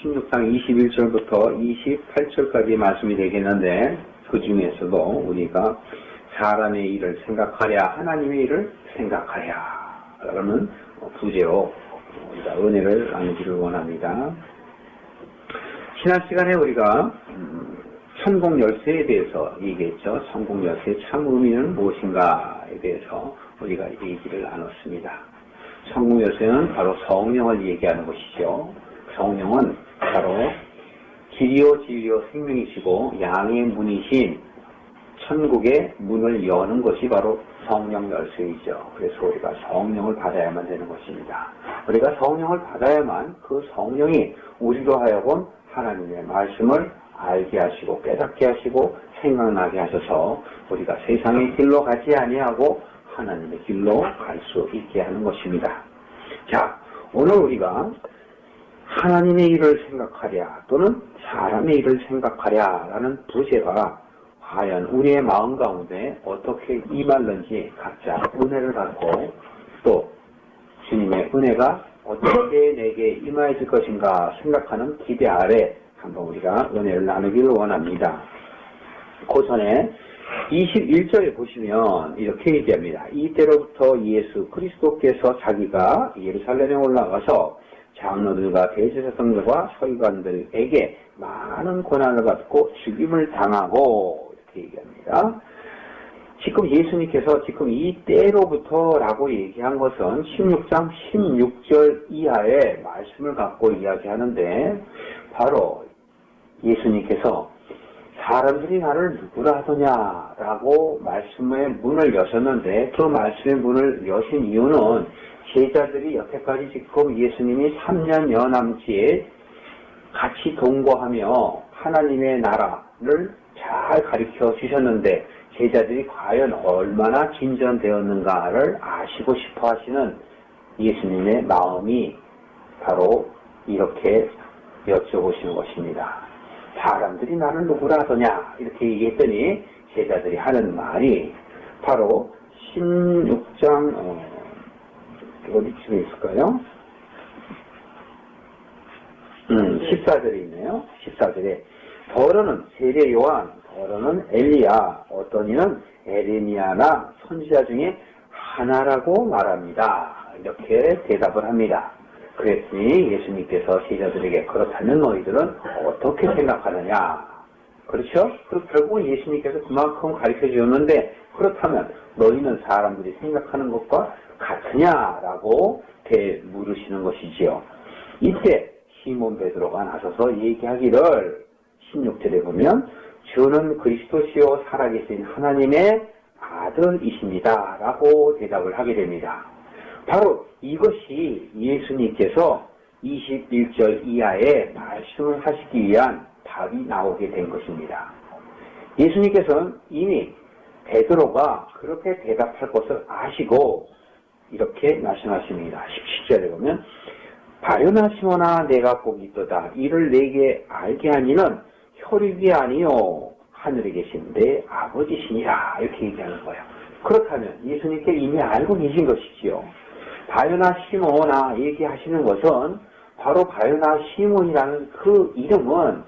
16장 21절부터 28절까지 말씀이 되겠는데, 그 중에서도 우리가 사람의 일을 생각하랴, 하나님의 일을 생각하랴 라는 부제로 우리가 은혜를 나누기를 원합니다. 지난 시간에 우리가 천국 열쇠에 대해서 얘기했죠. 천국 열쇠의 참 의미는 무엇인가에 대해서 우리가 얘기를 나눴습니다. 천국 열쇠는 바로 성령을 얘기하는 것이죠. 성령은 바로 길이요 진리요 생명이시고 양의 문이신 천국의 문을 여는 것이 바로 성령 열쇠이죠. 그래서 우리가 성령을 받아야만 되는 것입니다. 우리가 성령을 받아야만 그 성령이 우리로 하여금 하나님의 말씀을 알게 하시고 깨닫게 하시고 생각나게 하셔서 우리가 세상의 길로 가지 아니하고 하나님의 길로 갈 수 있게 하는 것입니다. 자, 오늘 우리가 하나님의 일을 생각하랴 또는 사람의 일을 생각하랴 라는 부제가 과연 우리의 마음 가운데 어떻게 임할는지 각자 은혜를 받고 또 주님의 은혜가 어떻게 내게 임하여질 것인가 생각하는 기대 아래 한번 우리가 은혜를 나누기를 원합니다. 그 전에 21절에 보시면 이렇게 얘기합니다. 이때로부터 예수 그리스도께서 자기가 예루살렘에 올라가서 장로들과 대제사장들과 서기관들에게 많은 고난을 받고 죽임을 당하고 이렇게 얘기합니다. 지금 예수님께서 지금 이때로부터 라고 얘기한 것은 16장 16절 이하의 말씀을 갖고 이야기하는데 바로 예수님께서 사람들이 나를 누구라 하더냐라고 말씀의 문을 여셨는데 그 말씀의 문을 여신 이유는 제자들이 여태까지 지금 예수님이 3년여 남짓 같이 동거하며 하나님의 나라를 잘 가르쳐 주셨는데 제자들이 과연 얼마나 진전되었는가를 아시고 싶어 하시는 예수님의 마음이 바로 이렇게 여쭤보시는 것입니다. 사람들이 나를 누구라 하더냐 이렇게 얘기했더니 제자들이 하는 말이 바로 16장 어디쯤에 있을까요? 14절에 있네요. 14절에 더러는 세례 요한, 더러는 엘리야, 어떤 이는 에레미야나 선지자 중에 하나라고 말합니다. 이렇게 대답을 합니다. 그랬더니 예수님께서 제자들에게 그렇다면 너희들은 어떻게 생각하느냐? 그렇죠? 그리고 결국은 예수님께서 그만큼 가르쳐 주었는데 그렇다면 너희는 사람들이 생각하는 것과 같으냐라고 물으시는 것이지요. 이때 시몬 베드로가 나서서 얘기하기를 16절에 보면 주는 그리스도시요 살아계신 하나님의 아들이십니다 라고 대답을 하게 됩니다. 바로 이것이 예수님께서 21절 이하에 말씀을 하시기 위한 답이 나오게 된 것입니다. 예수님께서는 이미 베드로가 그렇게 대답할 것을 아시고 이렇게 말씀하십니다. 17절에 보면 바요나 시몬아 내가 꼭 있도다 이를 내게 알게 하니는 혈육이 아니요 하늘에 계신 내 아버지시니라 이렇게 얘기하는 거예요. 그렇다면 예수님께 이미 알고 계신 것이지요. 바요나 시몬아 얘기하시는 것은 바로 바요나 시몬이라는 그 이름은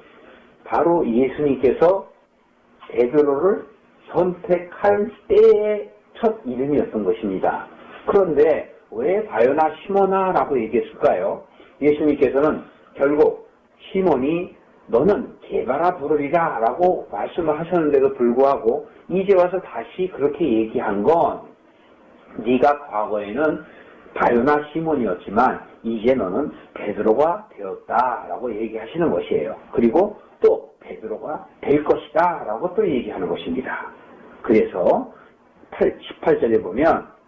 바로 예수님께서 베드로를 선택할 때의 첫 이름이었던 것입니다. 그런데 왜 바요나 시몬아 라고 얘기했을까요? 예수님께서는 결국 시몬이 너는 게바라 부르리라 라고 말씀을 하셨는데도 불구하고 이제 와서 다시 그렇게 얘기한 건 네가 과거에는 바요나 시몬이었지만 이제 너는 베드로가 되었다 라고 얘기하시는 것이에요. 그리고 또 베드로가 될 것이다 라고 또 얘기하는 것입니다. 그래서 18절에 보면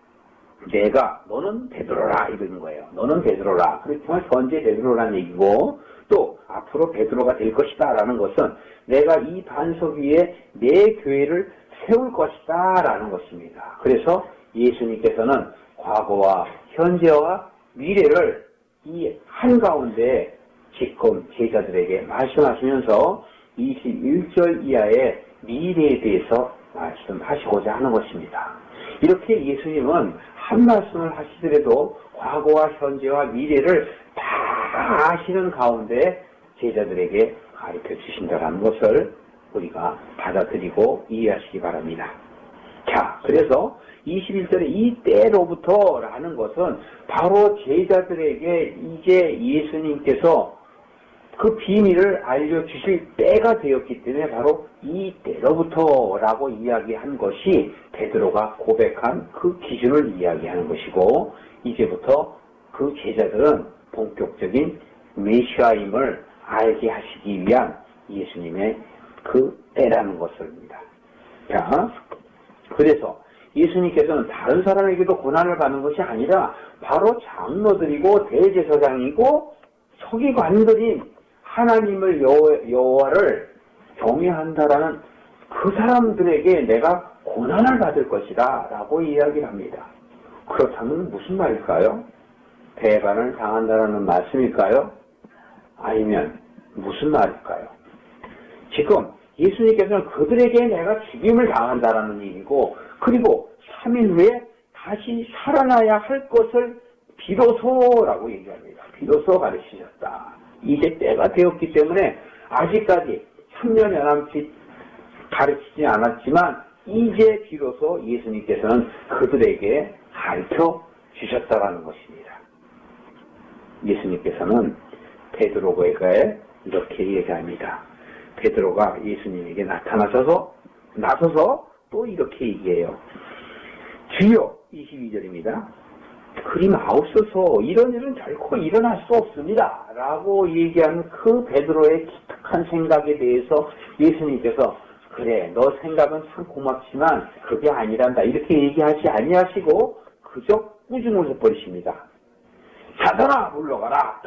너는 베드로라 이러는 거예요. 너는 베드로라. 그렇지만 현재 베드로라는 얘기고 또 앞으로 베드로가 될 것이다 라는 것은 내가 이 반석 위에 내 교회를 세울 것이다 라는 것입니다. 그래서 예수님께서는 과거와 현재와 미래를 이 한가운데 지금 제자들에게 말씀하시면서 21절 이하의 미래에 대해서 말씀하시고자 하는 것입니다. 이렇게 예수님은 한 말씀을 하시더라도 과거와 현재와 미래를 다 아시는 가운데 제자들에게 가르쳐 주신다는 것을 우리가 받아들이고 이해하시기 바랍니다. 자, 그래서 21절에 이때로부터라는 것은 바로 제자들에게 이제 예수님께서 그 비밀을 알려주실 때가 되었기 때문에 바로 이때로부터라고 이야기한 것이 베드로가 고백한 그 기준을 이야기하는 것이고, 이제부터 그 제자들은 본격적인 메시아임을 알게 하시기 위한 예수님의 그 때라는 것입니다. 자, 그래서 예수님께서는 다른 사람에게도 고난을 받는 것이 아니라 바로 장로들이고 대제사장이고 서기관들인 하나님을 여호와를 경외한다라는 그 사람들에게 내가 고난을 받을 것이다 라고 이야기를 합니다. 그렇다면 무슨 말일까요? 배반을 당한다라는 말씀일까요? 아니면 무슨 말일까요? 지금 예수님께서는 그들에게 내가 죽임을 당한다라는 얘기고, 그리고 3일 후에 다시 살아나야 할 것을 비로소라고 얘기합니다. 비로소 가르치셨다. 이제 때가 되었기 때문에 아직까지 3년여 남짓 가르치지 않았지만 이제 비로소 예수님께서는 그들에게 가르쳐 주셨다라는 것입니다. 예수님께서는 베드로에게 이렇게 얘기합니다. 베드로가 예수님에게 나서서 또 이렇게 얘기해요. 주여, 22절입니다. 그리 마옵소서, 이런 일은 결코 일어날 수 없습니다 라고 얘기한 그 베드로의 기특한 생각에 대해서 예수님께서 그래, 너 생각은 참 고맙지만 그게 아니란다 이렇게 얘기하지 아니하시고 그저 꾸중을 해버리십니다. 사단아 물러가라.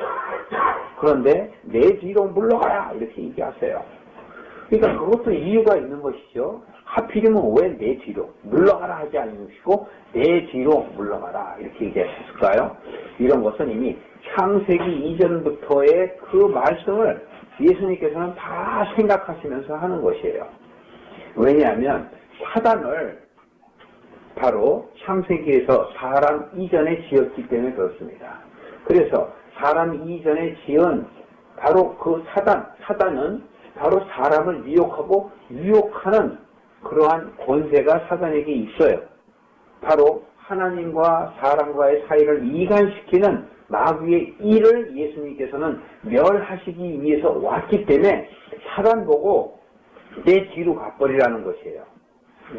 그런데 내 뒤로 물러가라 이렇게 얘기하세요. 그러니까 그것도 이유가 있는 것이죠. 하필이면 왜 내 뒤로 물러가라 하지 않으시고 내 뒤로 물러가라 이렇게 얘기하셨을까요? 이런 것은 이미 창세기 이전부터의 그 말씀을 예수님께서는 다 생각하시면서 하는 것이에요. 왜냐하면 사단을 바로 창세기에서 사람 이전에 지었기 때문에 그렇습니다. 그래서 사람 이전에 지은 바로 그 사단은 바로 사람을 미혹하고 유혹하는 그러한 권세가 사단에게 있어요. 바로 하나님과 사람과의 사이를 이간시키는 마귀의 일을 예수님께서는 멸하시기 위해서 왔기 때문에 사단 보고 내 뒤로 가버리라는 것이에요.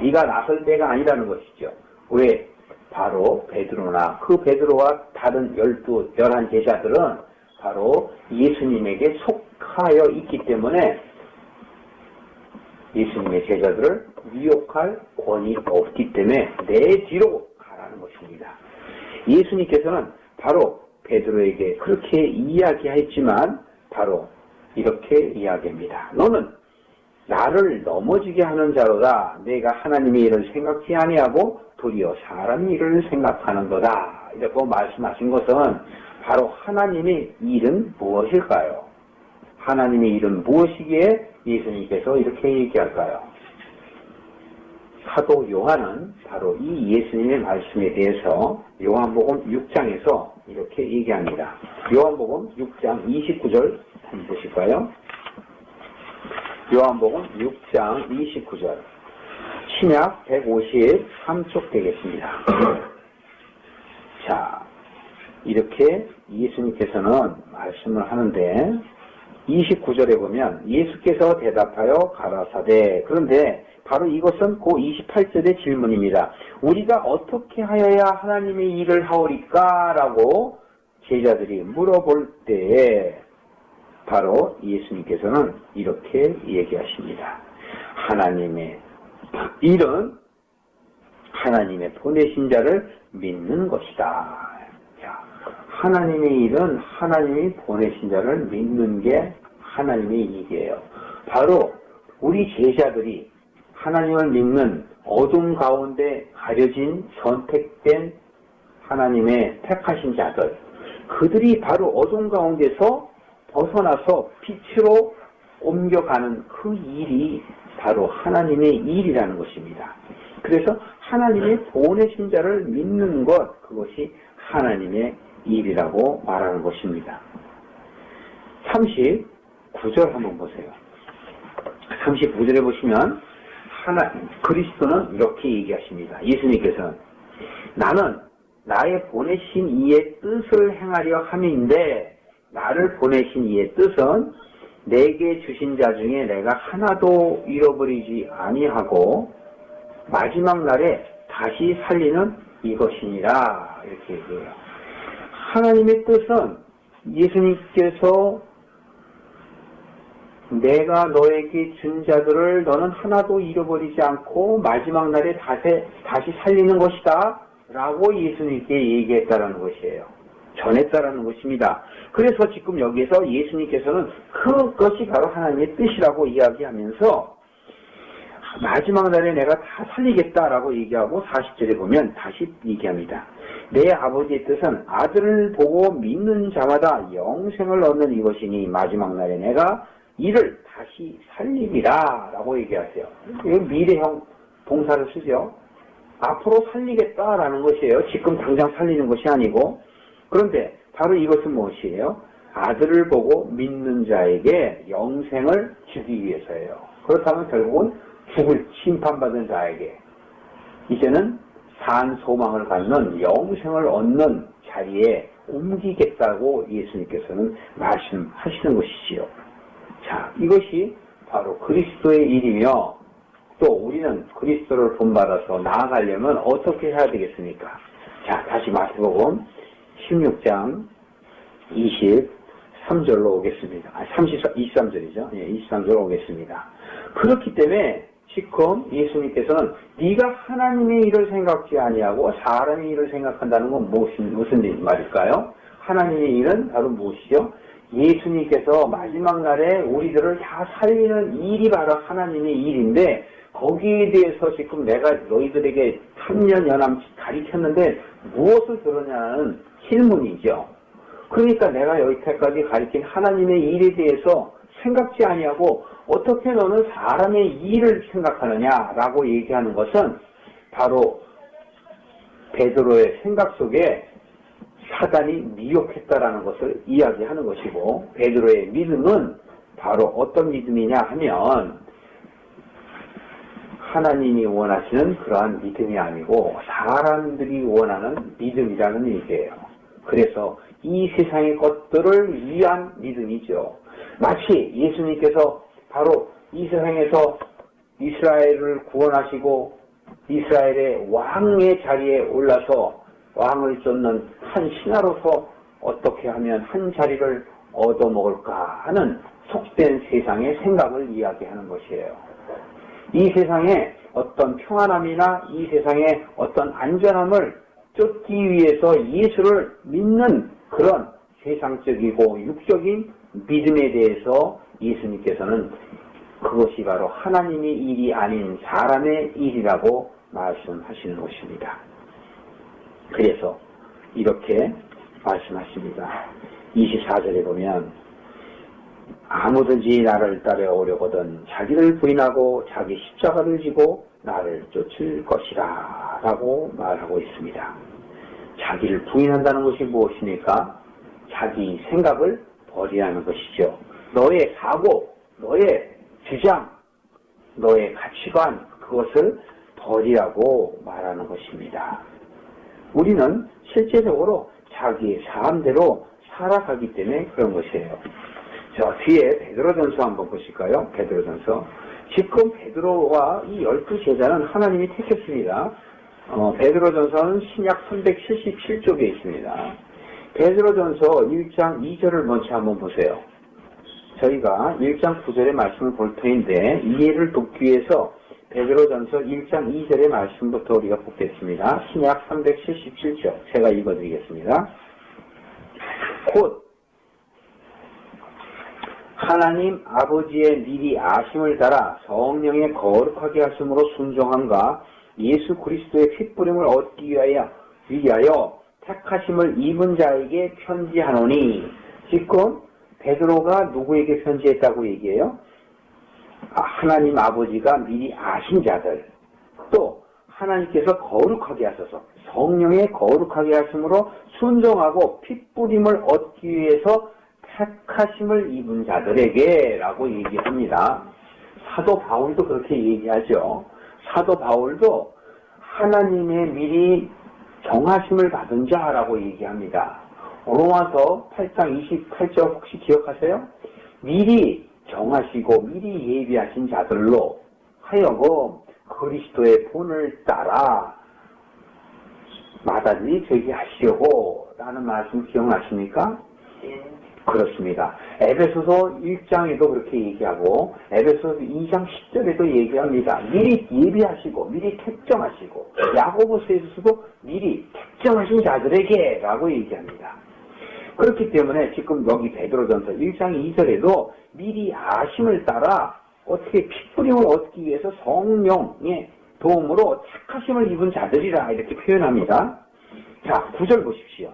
네가 나설 때가 아니라는 것이죠. 왜? 바로 베드로나 그 베드로와 다른 11 제자들은 바로 예수님에게 속하여 있기 때문에 예수님의 제자들을 미혹할 권위 없기 때문에 내 뒤로 가라는 것입니다. 예수님께서는 바로 베드로에게 그렇게 이야기했지만 바로 이렇게 이야기합니다. 너는 나를 넘어지게 하는 자로다. 내가 하나님의 일을 생각지 아니하고 도리어 사람 일을 생각하는 거다. 이렇게 말씀하신 것은 바로 하나님의 일은 무엇일까요? 하나님의 일은 무엇이기에 예수님께서 이렇게 얘기할까요? 사도 요한은 바로 이 예수님의 말씀에 대해서 요한복음 6장에서 이렇게 얘기합니다. 요한복음 6장 29절 한번 보실까요? 요한복음 6장 29절 신약 153쪽 되겠습니다. 자, 이렇게 예수님께서는 말씀을 하는데 29절에 보면 예수께서 대답하여 가라사대, 그런데 바로 이것은 그 28절의 질문입니다. 우리가 어떻게 하여야 하나님의 일을 하오리까? 라고 제자들이 물어볼 때에 바로 예수님께서는 이렇게 얘기하십니다. 하나님의 일은 하나님의 보내신 자를 믿는 것이다. 하나님의 일은 하나님이 보내신 자를 믿는 게 하나님의 일이에요. 바로 우리 제자들이 하나님을 믿는 어둠 가운데 가려진 선택된 하나님의 택하신 자들, 그들이 바로 어둠 가운데서 벗어나서 빛으로 옮겨가는 그 일이 바로 하나님의 일이라는 것입니다. 그래서 하나님의 보내신 자를 믿는 것, 그것이 하나님의 일이라고 말하는 것입니다. 39절 한번 보세요. 39절에 보시면 그리스도는 이렇게 얘기하십니다. 예수님께서는 나는 나의 보내신 이의 뜻을 행하려 함인데 나를 보내신 이의 뜻은 내게 주신 자 중에 내가 하나도 잃어버리지 아니하고 마지막 날에 다시 살리는 이것이니라 이렇게 얘기해요. 하나님의 뜻은 예수님께서 내가 너에게 준 자들을 너는 하나도 잃어버리지 않고 마지막 날에 다시 살리는 것이다 라고 예수님께 얘기했다라는 것이에요. 전했다라는 것입니다. 그래서 지금 여기에서 예수님께서는 그것이 바로 하나님의 뜻이라고 이야기하면서 마지막 날에 내가 다 살리겠다라고 얘기하고 40절에 보면 다시 얘기합니다. 내 아버지의 뜻은 아들을 보고 믿는 자마다 영생을 얻는 이것이니 마지막 날에 내가 이를 다시 살리리라 라고 얘기하세요. 이건 미래형 동사를 쓰죠. 앞으로 살리겠다라는 것이에요. 지금 당장 살리는 것이 아니고. 그런데 바로 이것은 무엇이에요? 아들을 보고 믿는 자에게 영생을 주기 위해서예요. 그렇다면 결국은 죽을 심판받은 자에게 이제는 산 소망을 갖는 영생을 얻는 자리에 옮기겠다고 예수님께서는 말씀하시는 것이지요. 자, 이것이 바로 그리스도의 일이며 또 우리는 그리스도를 본받아서 나아가려면 어떻게 해야 되겠습니까? 자, 다시 마태복음 16장 23절로 오겠습니다. 23절이죠. 예, 23절로 오겠습니다. 그렇기 때문에 지금 예수님께서는 네가 하나님의 일을 생각지 아니하고 사람의 일을 생각한다는 건 무슨 말일까요? 하나님의 일은 바로 무엇이죠? 예수님께서 마지막 날에 우리들을 다 살리는 일이 바로 하나님의 일인데 거기에 대해서 지금 내가 너희들에게 3년 연암 가르쳤는데 무엇을 들었냐는 질문이죠. 그러니까 내가 여기까지 가르친 하나님의 일에 대해서 생각지 아니하고 어떻게 너는 사람의 일을 생각하느냐라고 얘기하는 것은 바로 베드로의 생각 속에 사단이 미혹했다라는 것을 이야기하는 것이고 베드로의 믿음은 바로 어떤 믿음이냐 하면 하나님이 원하시는 그러한 믿음이 아니고 사람들이 원하는 믿음이라는 얘기예요. 그래서 이 세상의 것들을 위한 믿음이죠. 마치 예수님께서 바로 이 세상에서 이스라엘을 구원하시고 이스라엘의 왕의 자리에 올라서 왕을 쫓는 한 신하로서 어떻게 하면 한 자리를 얻어먹을까 하는 속된 세상의 생각을 이야기하는 것이에요. 이 세상에 어떤 평안함이나 이 세상에 어떤 안전함을 쫓기 위해서 예수를 믿는 그런 세상적이고 육적인 믿음에 대해서 예수님께서는 그것이 바로 하나님의 일이 아닌 사람의 일이라고 말씀하시는 것입니다. 그래서 이렇게 말씀하십니다. 24절에 보면 아무든지 나를 따라오려거든 자기를 부인하고 자기 십자가를 지고 나를 쫓을 것이라 라고 말하고 있습니다. 자기를 부인한다는 것이 무엇입니까? 자기 생각을 버리라는 것이죠. 너의 사고, 너의 주장, 너의 가치관 그것을 버리라고 말하는 것입니다. 우리는 실제적으로 자기의 삶대로 살아가기 때문에 그런 것이에요. 저 뒤에 베드로전서 한번 보실까요? 베드로전서. 지금 베드로와 이 12제자는 하나님이 택했습니다. 베드로전서는 신약 377쪽에 있습니다. 베드로전서 1장 2절을 먼저 한번 보세요. 저희가 1장 9절의 말씀을 볼 터인데 이해를 돕기 위해서 베드로전서 1장 2절의 말씀부터 우리가 보겠습니다. 신약 377쪽 제가 읽어드리겠습니다. 곧 하나님 아버지의 미리 아심을 따라 성령의 거룩하게 하심으로 순종함과 예수 그리스도의 핏부림을 얻기 위하여 택하심을 입은 자에게 편지하노니. 지금 베드로가 누구에게 편지했다고 얘기해요? 하나님 아버지가 미리 아신 자들, 또 하나님께서 거룩하게 하셔서 성령의 거룩하게 하심으로 순종하고 핏부림을 얻기 위해서 택하심을 입은 자들에게 라고 얘기합니다. 사도 바울도 그렇게 얘기하죠. 사도 바울도 하나님의 미리 정하심을 받은 자라고 얘기합니다. 로마서 8장 28절 혹시 기억하세요? 미리 정하시고 미리 예비하신 자들로 하여금 그리스도의 본을 따라 마다들이 되게 하시려고 라는 말씀 기억나십니까? 그렇습니다. 에베소서 1장에도 그렇게 얘기하고 에베소서 2장 10절에도 얘기합니다. 미리 예비하시고 미리 택정하시고 야고보서에서도 미리 택정하신 자들에게 라고 얘기합니다. 그렇기 때문에 지금 여기 베드로전서 1장 2절에도 미리 아심을 따라 어떻게 핏부림을 얻기 위해서 성령의 도움으로 착하심을 입은 자들이라 이렇게 표현합니다. 자, 9절 보십시오.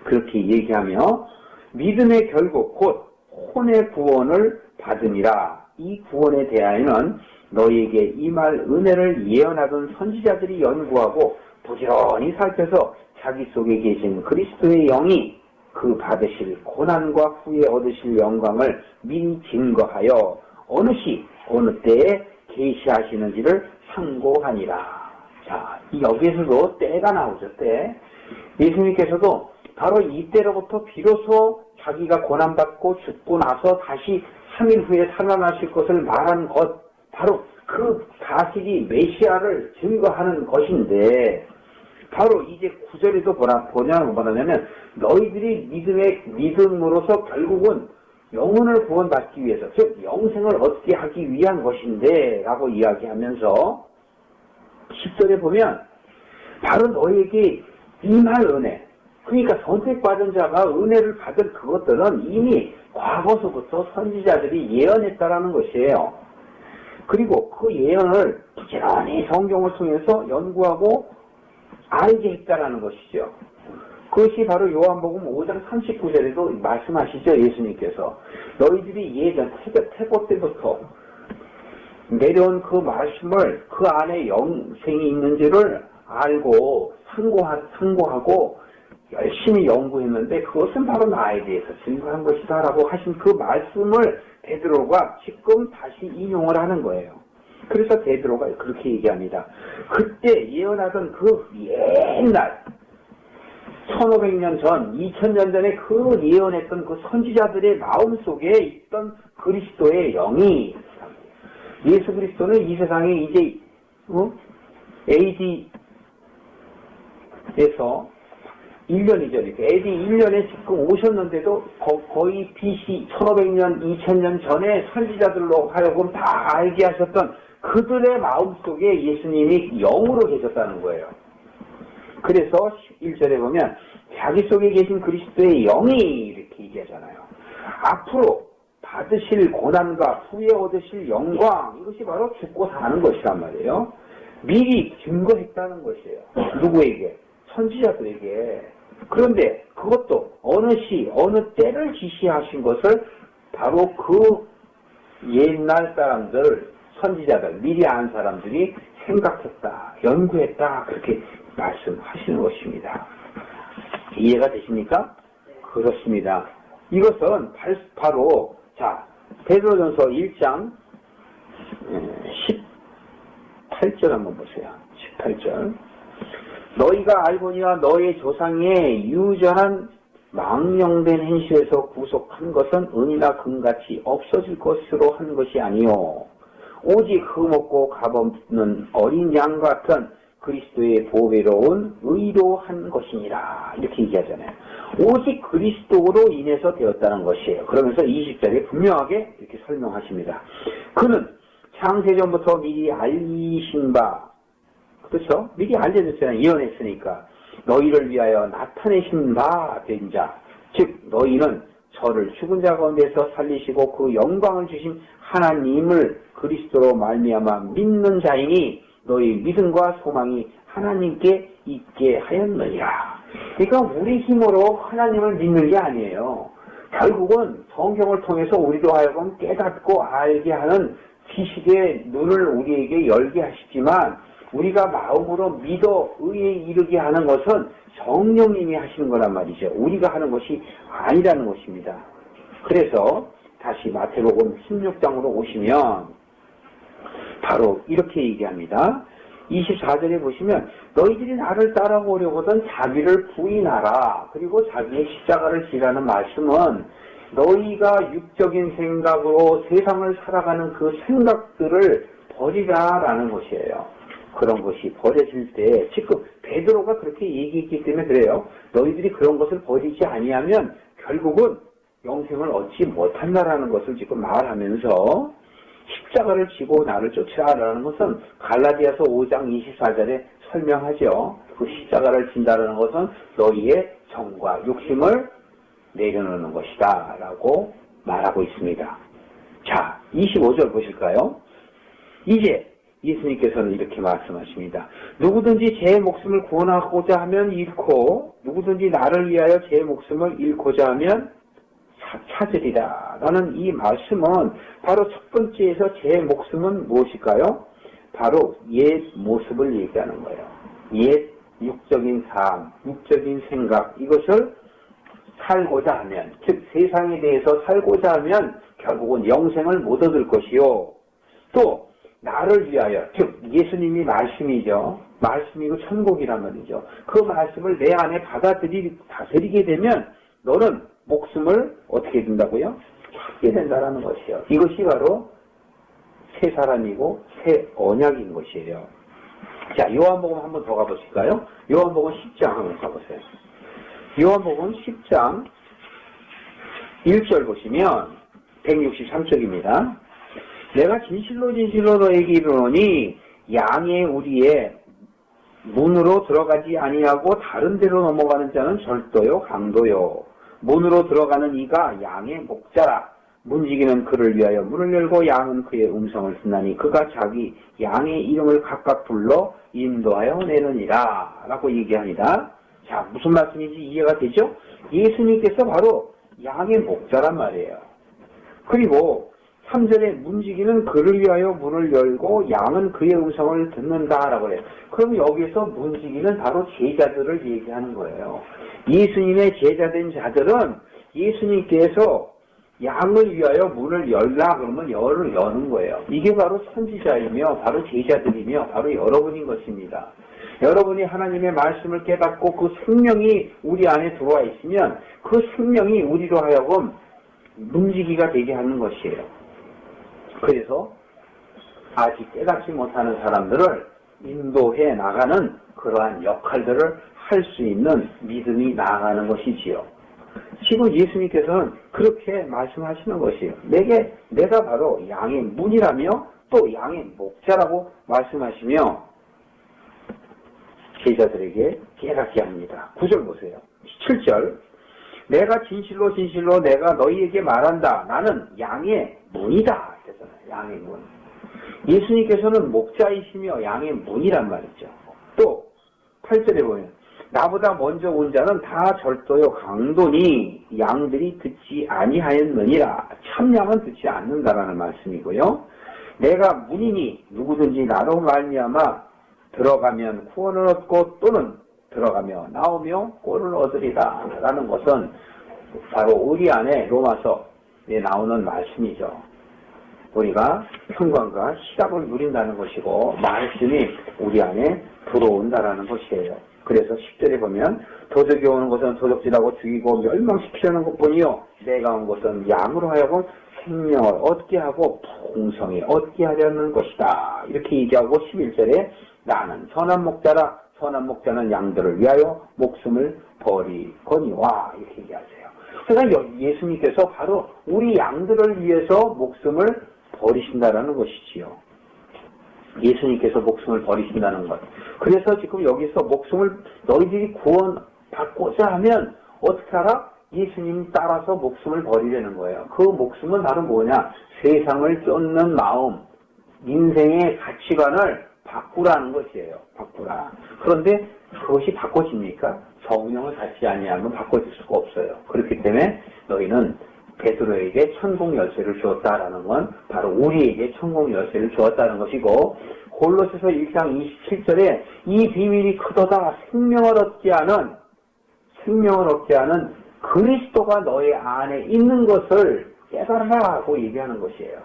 그렇게 얘기하며 믿음의 결국 곧 혼의 구원을 받으니라. 이 구원에 대하여는 너희에게 임할 은혜를 예언하던 선지자들이 연구하고 부지런히 살펴서 자기 속에 계신 그리스도의 영이 그 받으실 고난과 후에 얻으실 영광을 미리 증거하여 어느 시 어느 때에 계시하시는지를 상고하니라. 자, 여기에서도 때가 나오죠. 때. 예수님께서도 바로 이때로부터 비로소 자기가 고난받고 죽고 나서 다시 3일 후에 살아나실 것을 말한 것, 바로 그 사실이 메시아를 증거하는 것인데, 바로 이제 9절에도 뭐냐면 너희들이 믿음으로서 결국은 영혼을 구원받기 위해서, 즉 영생을 얻게 하기 위한 것인데 라고 이야기하면서 10절에 보면 바로 너희에게 임할 은혜, 그러니까 선택받은 자가 은혜를 받을 그것들은 이미 과거서부터 선지자들이 예언했다라는 것이에요. 그리고 그 예언을 부지런히 성경을 통해서 연구하고 알게 했다라는 것이죠. 그것이 바로 요한복음 5장 39절에도 말씀하시죠. 예수님께서 너희들이 예전 태고 때부터 내려온 그 말씀을 그 안에 영생이 있는지를 알고 상고하고 열심히 연구했는데 그것은 바로 나에 대해서 증거한 것이다 라고 하신 그 말씀을 베드로가 지금 다시 인용을 하는 거예요. 그래서 베드로가 그렇게 얘기합니다. 그때 예언하던 그 옛날 1500년 전, 2000년 전에 그 예언했던 그 선지자들의 마음속에 있던 그리스도의 영이, 예수 그리스도는 이 세상에 이제 AD에서 1년이죠. AD 1년에 지금 오셨는데도 거의 BC 1500년, 2000년 전에 선지자들로 하여금 다 알게 하셨던 그들의 마음속에 예수님이 영으로 계셨다는 거예요. 그래서 11절에 보면 자기 속에 계신 그리스도의 영이 이렇게 얘기하잖아요. 앞으로 받으실 고난과 후에 얻으실 영광, 이것이 바로 죽고 사는 것이란 말이에요. 미리 증거했다는 것이에요. 누구에게? 선지자들에게. 그런데 그것도 어느 시, 어느 때를 지시하신 것을 바로 그 옛날 사람들, 선지자들, 미리 안 사람들이 생각했다, 연구했다, 그렇게 말씀하시는 것입니다. 이해가 되십니까? 그렇습니다. 이것은 바로 자 베드로전서 1장 18절 한번 보세요. 18절 너희가 알거니와 너희 조상의 유전한 망령된 행실에서 구속한 것은 은이나 금같이 없어질 것으로 한 것이 아니요 오직 흠없고 값없는 어린 양 같은 그리스도의 보배로운 의로 한 것이니라 이렇게 얘기하잖아요. 오직 그리스도로 인해서 되었다는 것이에요. 그러면서 20절에 분명하게 이렇게 설명하십니다. 그는 창세전부터 미리 알리신 바, 그렇죠? 미리 알려졌잖아요. 예언했으니까. 너희를 위하여 나타내신 바 된 자, 즉 너희는 저를 죽은 자 가운데서 살리시고 그 영광을 주신 하나님을 그리스도로 말미암아 믿는 자이니 너희 믿음과 소망이 하나님께 있게 하였느니라. 그러니까 우리 힘으로 하나님을 믿는 게 아니에요. 결국은 성경을 통해서 우리도 하여금 깨닫고 알게 하는 지식의 눈을 우리에게 열게 하시지만 우리가 마음으로 믿어 의에 이르게 하는 것은 성령님이 하시는 거란 말이죠. 우리가 하는 것이 아니라는 것입니다. 그래서 다시 마태복음 16장으로 오시면 바로 이렇게 얘기합니다. 24절에 보시면 너희들이 나를 따라오려거든 자기를 부인하라. 그리고 자기의 십자가를 지라는 말씀은 너희가 육적인 생각으로 세상을 살아가는 그 생각들을 버리라라는 것이에요. 그런 것이 버려질 때 지금 베드로가 그렇게 얘기했기 때문에 그래요. 너희들이 그런 것을 버리지 아니하면 결국은 영생을 얻지 못한다라는 것을 지금 말하면서 십자가를 지고 나를 쫓으라라는 것은 갈라디아서 5장 24절에 설명하죠. 그 십자가를 진다라는 것은 너희의 정과 욕심을 내려놓는 것이다 라고 말하고 있습니다. 자, 25절 보실까요? 이제 예수님께서는 이렇게 말씀하십니다. 누구든지 제 목숨을 구원하고자 하면 잃고 누구든지 나를 위하여 제 목숨을 잃고자 하면 찾으리라 라는 이 말씀은 바로 첫 번째에서 제 목숨은 무엇일까요? 바로 옛 모습을 얘기하는 거예요. 옛 육적인 삶, 육적인 생각, 이것을 살고자 하면, 즉 세상에 대해서 살고자 하면 결국은 영생을 못 얻을 것이요. 또 나를 위하여, 즉 예수님이 말씀이죠. 말씀이고 천국이란 말이죠. 그 말씀을 내 안에 받아들이게 되면 너는 목숨을 어떻게 된다고요? 찾게 된다는 것이에요. 이것이 바로 새 사람이고 새 언약인 것이에요. 자, 요한복음 한번 더 가보실까요? 요한복음 10장 한번 가보세요. 요한복음 10장 1절 보시면 163쪽입니다. 내가 진실로 진실로 너에게 이르노니 양의 우리의 문으로 들어가지 아니하고 다른 데로 넘어가는 자는 절도요 강도요. 문으로 들어가는 이가 양의 목자라. 문지기는 그를 위하여 문을 열고 양은 그의 음성을 듣나니 그가 자기 양의 이름을 각각 불러 인도하여 내느니라 라고 얘기합니다. 자, 무슨 말씀인지 이해가 되죠? 예수님께서 바로 양의 목자란 말이에요. 그리고 3절에 문지기는 그를 위하여 문을 열고 양은 그의 음성을 듣는다라고 해요. 그럼 여기서 문지기는 바로 제자들을 얘기하는 거예요. 예수님의 제자된 자들은 예수님께서 양을 위하여 문을 열라 그러면 열을 여는 거예요. 이게 바로 선지자이며 바로 제자들이며 바로 여러분인 것입니다. 여러분이 하나님의 말씀을 깨닫고 그 생명이 우리 안에 들어와 있으면 그 생명이 우리로 하여금 문지기가 되게 하는 것이에요. 그래서 아직 깨닫지 못하는 사람들을 인도해 나가는 그러한 역할들을 할 수 있는 믿음이 나아가는 것이지요. 지금 예수님께서는 그렇게 말씀하시는 것이에요. 내가 바로 양의 문이라며 또 양의 목자라고 말씀하시며 제자들에게 깨닫게 합니다. 9절 보세요. 7절 내가 진실로 진실로 내가 너희에게 말한다. 나는 양의 문이다. 그랬잖아요. 양의 문. 예수님께서는 목자이시며 양의 문이란 말이죠. 또 8절에 보면 나보다 먼저 온 자는 다 절도요 강도니 양들이 듣지 아니하였느니라. 참 양은 듣지 않는다라는 말씀이고요. 내가 문이니 누구든지 나로 말미암아 들어가면 구원을 얻고 또는 들어가며 나오며 꼴을 얻으리라 라는 것은 바로 우리 안에 로마서에 나오는 말씀이죠. 우리가 평강과 희락을 누린다는 것이고 말씀이 우리 안에 들어온다라는 것이에요. 그래서 10절에 보면 도적이 오는 것은 도적질하고 죽이고 멸망시키려는 것뿐이요 내가 온 것은 양으로 하여금 생명을 얻게 하고 풍성히 얻게 하려는 것이다. 이렇게 얘기하고 11절에 나는 선한 목자라. 선한 목자는 양들을 위하여 목숨을 버리거니와 이렇게 얘기하세요. 그러니까 예수님께서 바로 우리 양들을 위해서 목숨을 버리신다라는 것이지요. 예수님께서 목숨을 버리신다는 것. 그래서 지금 여기서 목숨을 너희들이 구원받고자 하면 어떻게 하라? 예수님 따라서 목숨을 버리려는 거예요. 그 목숨은 바로 뭐냐? 세상을 쫓는 마음, 인생의 가치관을 바꾸라는 것이에요. 바꾸라. 그런데 그것이 바꿔집니까? 성령을 갖지 아니하면 바꿔질 수가 없어요. 그렇기 때문에 너희는 베드로에게 천국 열쇠를 주었다라는 건 바로 우리에게 천국 열쇠를 주었다는 것이고 골로새서 1장 27절에 이 비밀이 크도다 생명을 얻지 않은 그리스도가 너의 안에 있는 것을 깨달으라고 얘기하는 것이에요.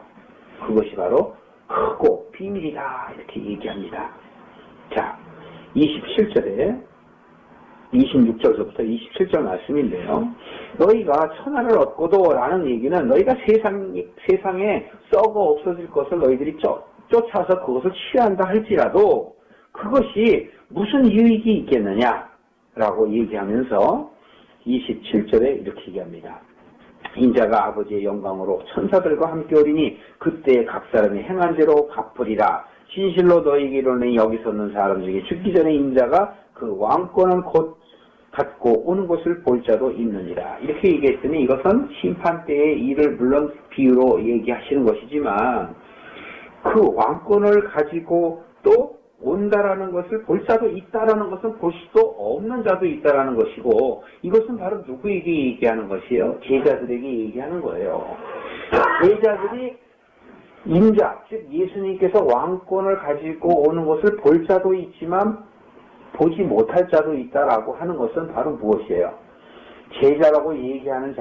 그것이 바로 크고 비밀이다 이렇게 얘기합니다. 자, 27절에 26절부터 27절 말씀인데요. 너희가 천하를 얻고도 라는 얘기는 너희가 세상에 썩어 없어질 것을 너희들이 쫓아서 그것을 취한다 할지라도 그것이 무슨 유익이 있겠느냐라고 얘기하면서 27절에 이렇게 얘기합니다. 인자가 아버지의 영광으로 천사들과 함께 오리니 그때 각 사람이 행한 대로 갚으리라. 진실로 너희에게 이르노니 여기 섰는 사람 중에 죽기 전에 인자가 그 왕권은 곧 갖고 오는 것을 볼 자도 있느니라. 이렇게 얘기했더니 이것은 심판 때의 일을 물론 비유로 얘기하시는 것이지만 그 왕권을 가지고 또 온다라는 것을 볼 자도 있다라는 것은 볼 수도 없는 자도 있다라는 것이고 이것은 바로 누구에게 얘기하는 것이에요? 제자들에게 얘기하는 거예요. 제자들이 인자, 즉 예수님께서 왕권을 가지고 오는 것을 볼 자도 있지만 보지 못할 자도 있다라고 하는 것은 바로 무엇이에요? 제자라고 얘기하는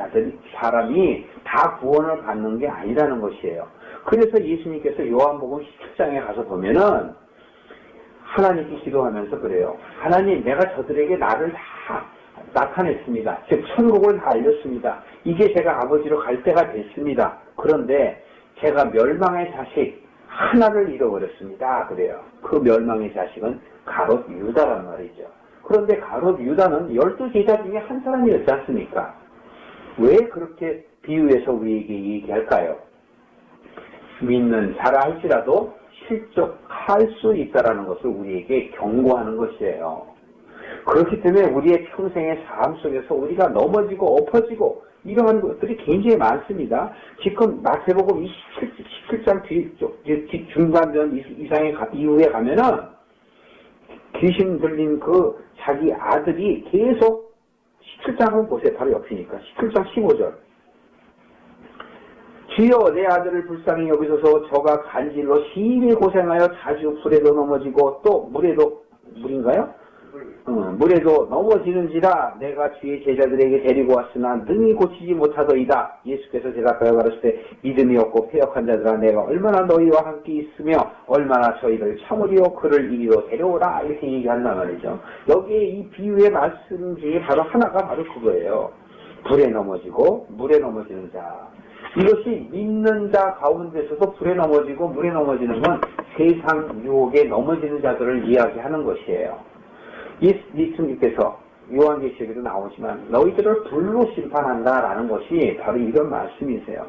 사람이 다 구원을 받는 게 아니라는 것이에요. 그래서 예수님께서 요한복음 17장에 가서 보면은 하나님께 기도하면서 그래요. 하나님, 내가 저들에게 나를 다 나타냈습니다. 즉 천국을 다 알렸습니다. 이제 제가 아버지로 갈 때가 됐습니다. 그런데 제가 멸망의 자식 하나를 잃어버렸습니다. 그래요. 그 멸망의 자식은 가롯 유다란 말이죠. 그런데 가롯 유다는 12제자 중에 한 사람이었지 않습니까? 왜 그렇게 비유해서 우리에게 얘기할까요? 믿는 자라 할지라도 실족할 수 있다는 것을 우리에게 경고하는 것이에요. 그렇기 때문에 우리의 평생의 삶 속에서 우리가 넘어지고 엎어지고 이러한 것들이 굉장히 많습니다. 지금 마태복음 17장 중간전 이후에 가면은 귀신 들린 그 자기 아들이 계속 17장 한번 보세요. 바로 옆이니까. 17장 15절. 주여 내 아들을 불쌍히 여기소서. 저가 간질로 심히 고생하여 자주 불에도 넘어지고 또 물인가요? 물에도 넘어지는지라 내가 주의 제자들에게 데리고 왔으나 능히 고치지 못하더이다. 예수께서 대답하여 가르치되 믿음이 없고 패역한 자들아 내가 얼마나 너희와 함께 있으며 얼마나 저희를 참으리요 그를 이리로 데려오라 이렇게 얘기한단 말이죠. 여기에 이 비유의 말씀 중에 바로 하나가 바로 그거예요. 불에 넘어지고 물에 넘어지는 자. 이것이 믿는 자 가운데서도 불에 넘어지고 물에 넘어지는 건 세상 유혹에 넘어지는 자들을 이야기하는 것이에요. 예수님께서 요한계시록에도 나오지만 너희들을 불로 심판한다라는 것이 바로 이런 말씀이세요.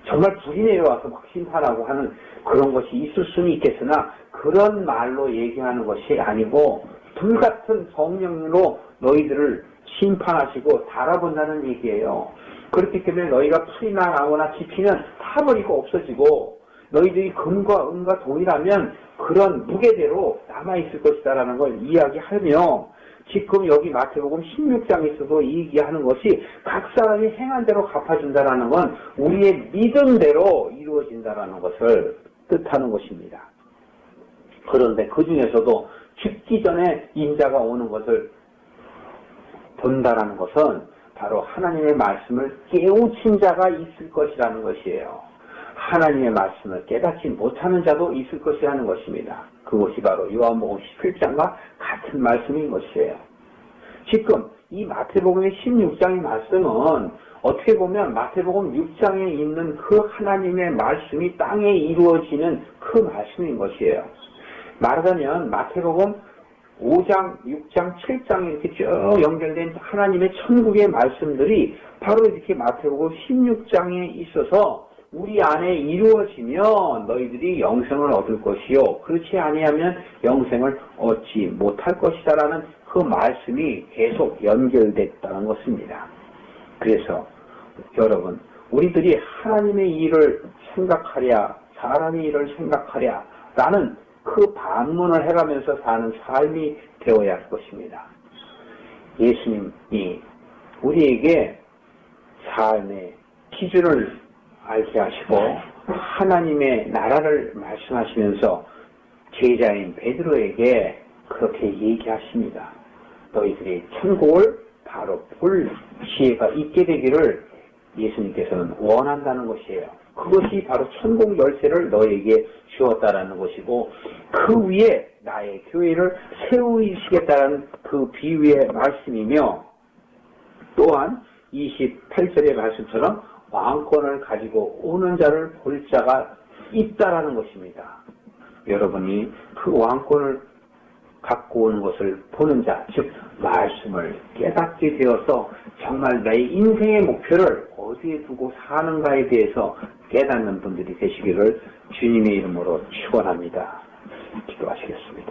정말 불이 내려와서 막 심판하고 하는 그런 것이 있을 수는 있겠으나 그런 말로 얘기하는 것이 아니고 불같은 성령으로 너희들을 심판하시고 달아본다는 얘기예요. 그렇기 때문에 너희가 풀이나 나무나 지피면 타버리고 없어지고 너희들이 금과 은과 동이라면 그런 무게대로 남아있을 것이다라는 걸 이야기하며 지금 여기 마태복음 16장에서도 얘기하는 것이 각 사람이 행한 대로 갚아준다라는 건 우리의 믿음대로 이루어진다라는 것을 뜻하는 것입니다. 그런데 그 중에서도 죽기 전에 인자가 오는 것을 본다라는 것은 바로 하나님의 말씀을 깨우친 자가 있을 것이라는 것이에요. 하나님의 말씀을 깨닫지 못하는 자도 있을 것이라는 것입니다. 그것이 바로 요한복음 17장과 같은 말씀인 것이에요. 지금 이 마태복음의 16장의 말씀은 어떻게 보면 마태복음 6장에 있는 그 하나님의 말씀이 땅에 이루어지는 그 말씀인 것이에요. 말하자면 마태복음 5장, 6장, 7장에 이렇게 쭉 연결된 하나님의 천국의 말씀들이 바로 이렇게 마태복음 16장에 있어서 우리 안에 이루어지면 너희들이 영생을 얻을 것이요 그렇지 아니하면 영생을 얻지 못할 것이다라는 그 말씀이 계속 연결됐다는 것입니다. 그래서 여러분 우리들이 하나님의 일을 생각하랴 사람의 일을 생각하랴 라는 그 반문을 해가면서 사는 삶이 되어야 할 것입니다. 예수님이 우리에게 삶의 기준을 알게 하시고 하나님의 나라를 말씀하시면서 제자인 베드로에게 그렇게 얘기하십니다. 너희들이 천국을 바로 볼 지혜가 있게 되기를 예수님께서는 원한다는 것이에요. 그것이 바로 천국 열쇠를 너에게 주었다라는 것이고 그 위에 나의 교회를 세우시겠다는 그 비유의 말씀이며 또한 28절의 말씀처럼 왕권을 가지고 오는 자를 볼 자가 있다라는 것입니다. 여러분이 그 왕권을 갖고 오는 것을 보는 자, 즉 말씀을 깨닫게 되어서 정말 내 인생의 목표를 어디에 두고 사는가에 대해서 깨닫는 분들이 되시기를 주님의 이름으로 축원합니다. 기도하시겠습니다.